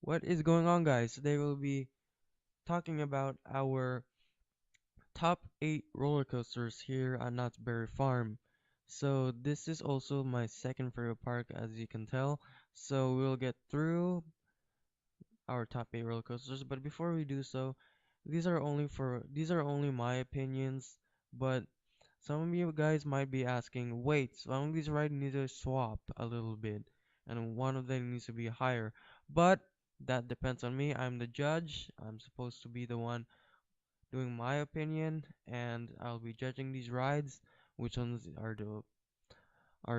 What is going on, guys? Today we'll be talking about our top 8 roller coasters here at Knott's Berry Farm. So this is also my second favorite park, as you can tell. So we'll get through our top 8 roller coasters, but before we do so, these are only my opinions, but some of you guys might be asking, wait, some of these rides need to swap a little bit, and one of them needs to be higher. But that depends on me. I'm the judge. I'm supposed to be the one doing my opinion, and I'll be judging these rides, which ones are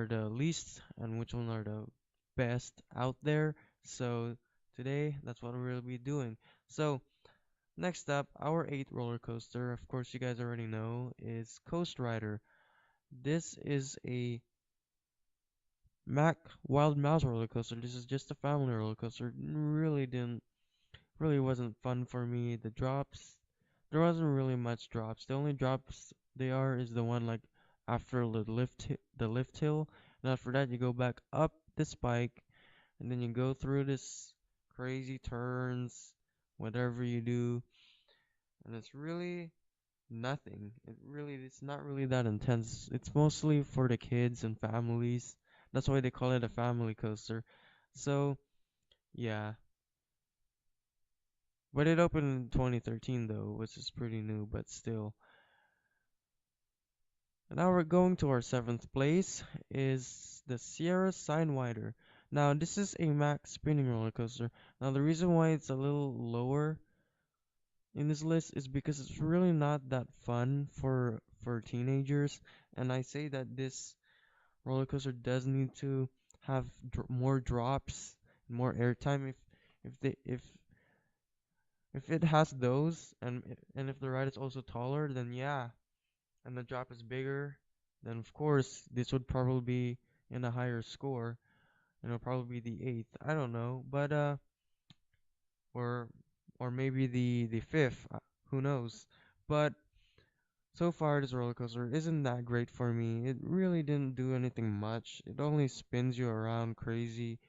the least and which ones are the best out there. So today, that's what we'll be doing. So next up, our eighth roller coaster, of course, you guys already know, is Coast Rider. This is a Mac Wild Mouse roller coaster. This is just a family roller coaster. Really wasn't fun for me. The drops, there wasn't really much drops. The only drops they are is the one like after the lift hill, and after that you go back up the spike, and then you go through this crazy turns, whatever you do, and it's really nothing. It's not really that intense. It's mostly for the kids and families. That's why they call it a family coaster. So, yeah. But it opened in 2013 though, which is pretty new, but still. And now we're going to our seventh place is the Sierra Sidewinder. Now, this is a max spinning roller coaster. Now, the reason why it's a little lower in this list is because it's really not that fun for teenagers, and I say that this roller coaster does need to have more drops, more airtime. If it has those, and if the ride is also taller, then yeah, and the drop is bigger, then of course this would probably be in a higher score, and it'll probably be the eighth. I don't know, but or or maybe the fifth. Who knows? But so far, this roller coaster isn't that great for me. It really didn't do anything much. It only spins you around crazy,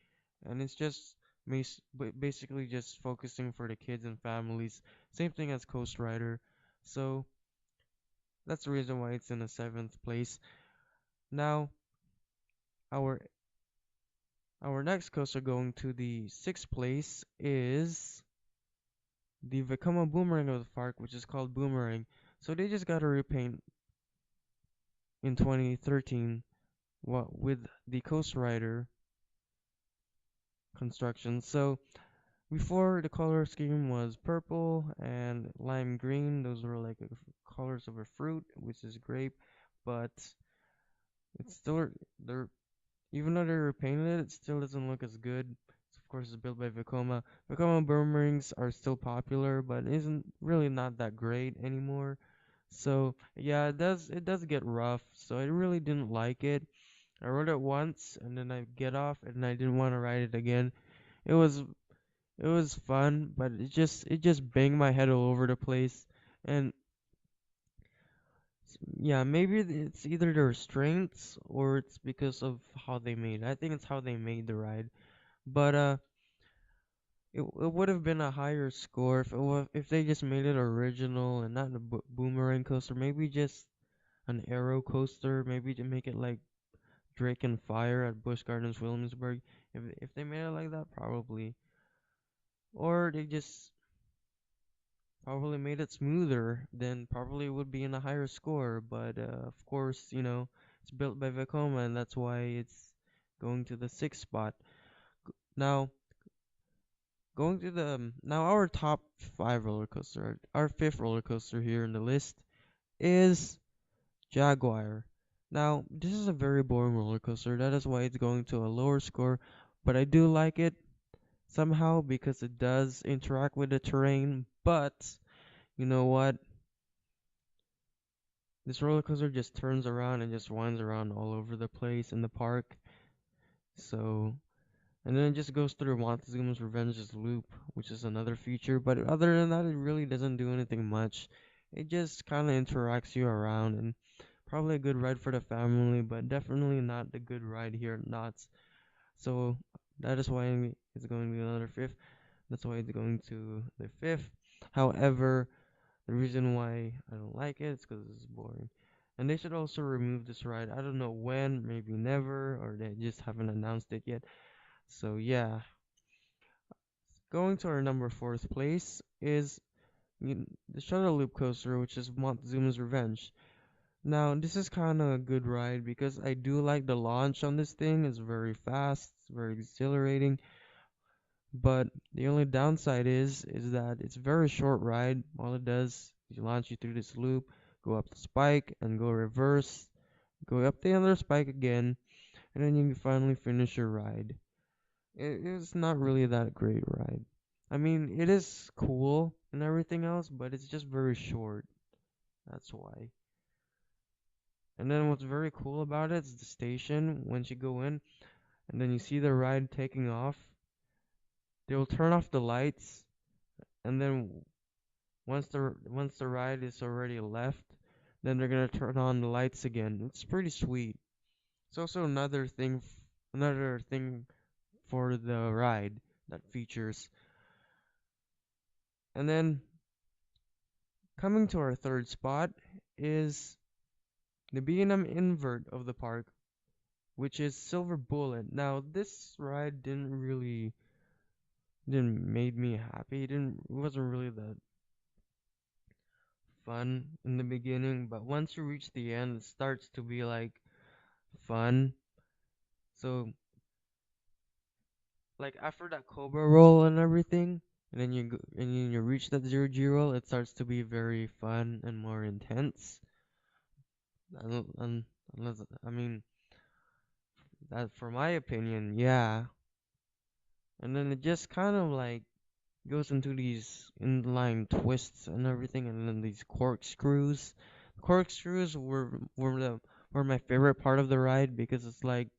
and it's just basically just focusing for the kids and families. Same thing as Coast Rider. So that's the reason why it's in the seventh place. Now, our our next coaster going to the sixth place is the Vekoma Boomerang of the park, which is called Boomerang. So they just got a repaint in 2013 with the Coast Rider construction. So before the color scheme was purple and lime green, those were like colors of a fruit, which is grape, but it's still they're even though they're repainted it, it still doesn't look as good. Of course, it's built by Vekoma. Vekoma boomerangs are still popular, but isn't really not that great anymore. So yeah, it does get rough. So I really didn't like it. I rode it once and then I get off and I didn't want to ride it again. It was it was fun, but it just banged my head all over the place. And yeah, maybe it's either the restraints or it's because of how they made it. I think it's how they made the ride. But it would have been a higher score if they just made it original and not a boomerang coaster. Maybe just an arrow coaster. Maybe to make it like Drake and Fire at Busch Gardens Williamsburg. If they made it like that, probably. Or they just probably made it smoother, then probably would be in a higher score. But of course, it's built by Vekoma, and that's why it's going to the sixth spot. Now, going to the now our top five roller coaster, our fifth roller coaster here in the list is Jaguar. Now, this is a very boring roller coaster. That is why it's going to a lower score, but I do like it somehow because it does interact with the terrain. But you know what? This roller coaster just turns around and just winds around all over the place in the park. So, and then it just goes through Montezuma's Revenge's loop, which is another feature. But other than that, it really doesn't do anything much. It just kind of interacts you around and probably a good ride for the family, but definitely not the good ride here at Knott's. So that is why it's going to be another fifth. That's why it's going to the fifth. However, the reason why I don't like it is because it's boring. And they should also remove this ride. I don't know when, maybe never, or they just haven't announced it yet. So yeah, going to our number fourth place is the Shuttle Loop Coaster, which is Montezuma's Revenge. Now, this is kind of a good ride because I do like the launch on this thing. It's very fast, it's very exhilarating. But the only downside is that it's a very short ride. All it does is launch you through this loop, go up the spike, and go reverse, go up the other spike again, and then you finally finish your ride. It's not really that great ride. I mean, it is cool and everything else, but it's just very short. That's why. And then what's very cool about it is the station. Once you go in, and then you see the ride taking off, they will turn off the lights, and then once the ride is already left, then they're gonna turn on the lights again. It's pretty sweet. It's also another thing for the ride that features. And then coming to our third spot is the B&M invert of the park, which is Silver Bullet. Now this ride didn't made me happy. It wasn't really that fun in the beginning, but once you reach the end, it starts to be like fun. So like after that Cobra roll and everything, and then you reach that zero G roll, it starts to be very fun and more intense. And unless I mean that for my opinion, yeah. And then it just kind of like goes into these inline twists and everything, and then these corkscrews. Corkscrews were my favorite part of the ride because it's like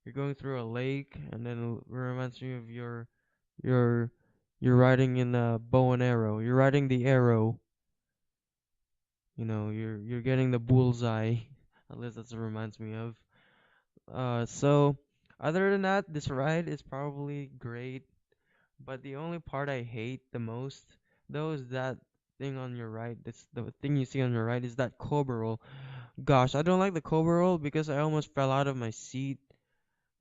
you're going through a lake, and then it reminds me of your you're riding in a bow and arrow. You're riding the arrow. You're getting the bullseye. At least that's what it reminds me of. So other than that, this ride is probably great. But the only part I hate the most, though, is that thing on your right. This the thing you see on your right is that cobra roll. Gosh, I don't like the cobra roll because I almost fell out of my seat.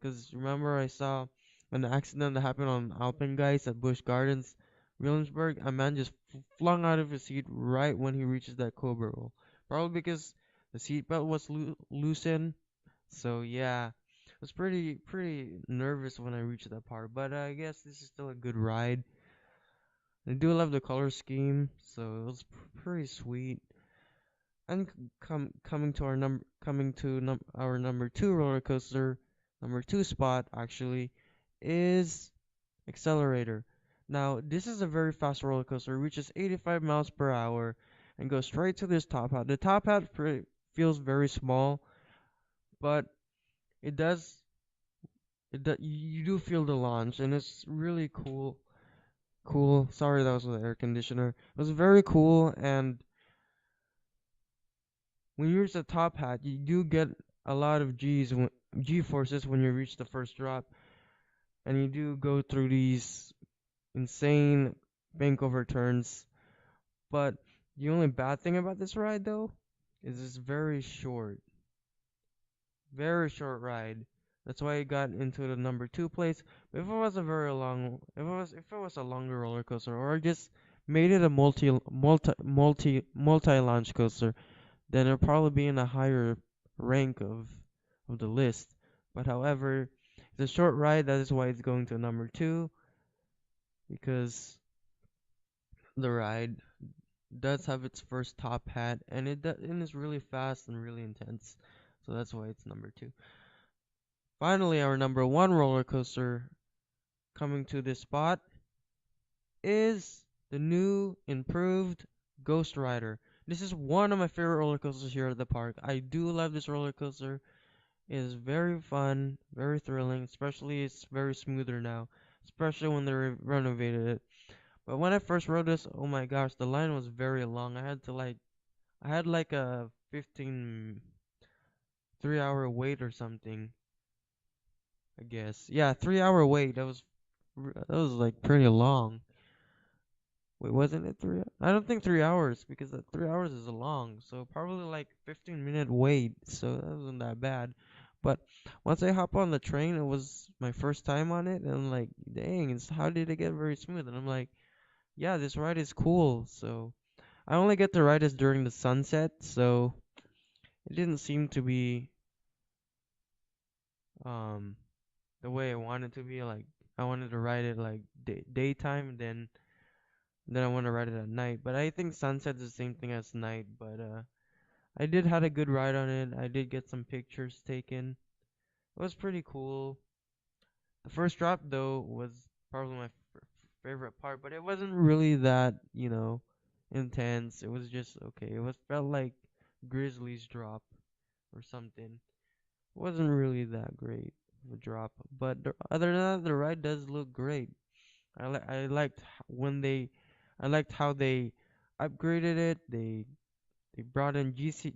Cause remember I saw an accident that happened on Alpine Guys at Busch Gardens, Williamsburg. A man just flung out of his seat right when he reaches that cobra roll. Probably because the seatbelt was loosened. So yeah, I was pretty nervous when I reached that part. But I guess this is still a good ride. I do love the color scheme, so it was pretty sweet. And coming to our number two roller coaster, number two spot actually, is Accelerator. Now this is a very fast roller coaster. It reaches 85 miles per hour and goes straight to this top hat. The top hat feels very small, but it does you do feel the launch, and it's really cool. Sorry, that was the air conditioner. It was very cool, and when you reach the top hat, you do get a lot of G forces when you reach the first drop, and you do go through these insane bank overturns. But the only bad thing about this ride, though, is it's very short ride. That's why it got into the number two place. But if it was a longer roller coaster, or just made it a multi launch coaster, then it'll probably be in a higher rank of the list. But however, it's a short ride. That is why it's going to number two, because the ride does have its first top hat, and and it's really fast and really intense. So that's why it's number two. Finally, our number one roller coaster coming to this spot is the new improved Ghost Rider. This is one of my favorite roller coasters here at the park. I do love this roller coaster. It is very fun, very thrilling, especially it's very smoother now, especially when they renovated it. But when I first rode this, oh my gosh, the line was very long. I had like a 15 3 hour wait or something, I guess. Yeah, 3 hour wait. That was that was like pretty long. Wait, wasn't it 3? I don't think 3 hours because 3 hours is long. So probably like 15-minute wait. So that wasn't that bad. But once I hop on the train, it was my first time on it, and I'm like, dang, how did it get very smooth? And I'm like, yeah, this ride is cool. So I only get to ride this during the sunset, so it didn't seem to be um the way I wanted to be. Like I wanted to ride it like daytime, then I want to ride it at night. But I think sunset's the same thing as night. But I did had a good ride on it. I did get some pictures taken. It was pretty cool. The first drop though was probably my favorite part, but it wasn't really that, intense. It was just okay. It was felt like Grizzly's drop or something. It wasn't really that great of a drop, but other than that, the ride does look great. I liked I liked how they upgraded it. They brought in GC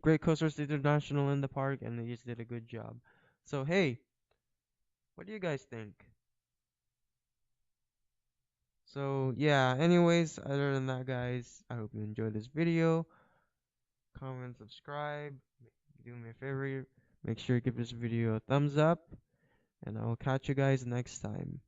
Great Coasters International in the park, and they just did a good job. So hey, what do you guys think? So yeah, anyways, other than that, guys, I hope you enjoyed this video. Comment, subscribe, do me a favor, make sure you give this video a thumbs up, and I will catch you guys next time.